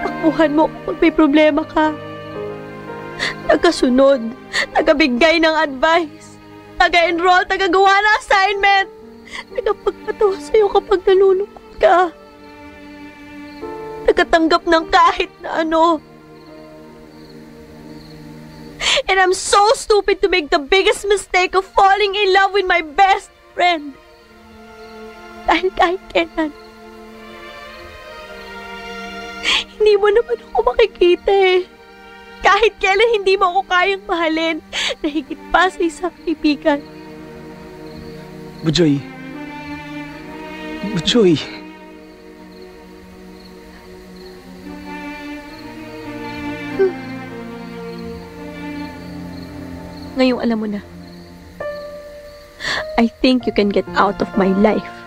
Takbuhan mo kung may problema ka. Tagasunod, tagabigay ng advice, taga-enroll, tagagawa ng assignment, tagapagpatawa sa'yo kapag nalulungkot ka, tagatanggap ng kahit na ano. And I'm so stupid to make the biggest mistake of falling in love with my best friend. Dahil kahit kailan, hindi mo naman ako makikita eh. Kahit kailan hindi mo ako kayang mahalin na higit pa sa isang kaibigan. Bujoy. Bujoy. Ngayong alam mo na. I think you can get out of my life.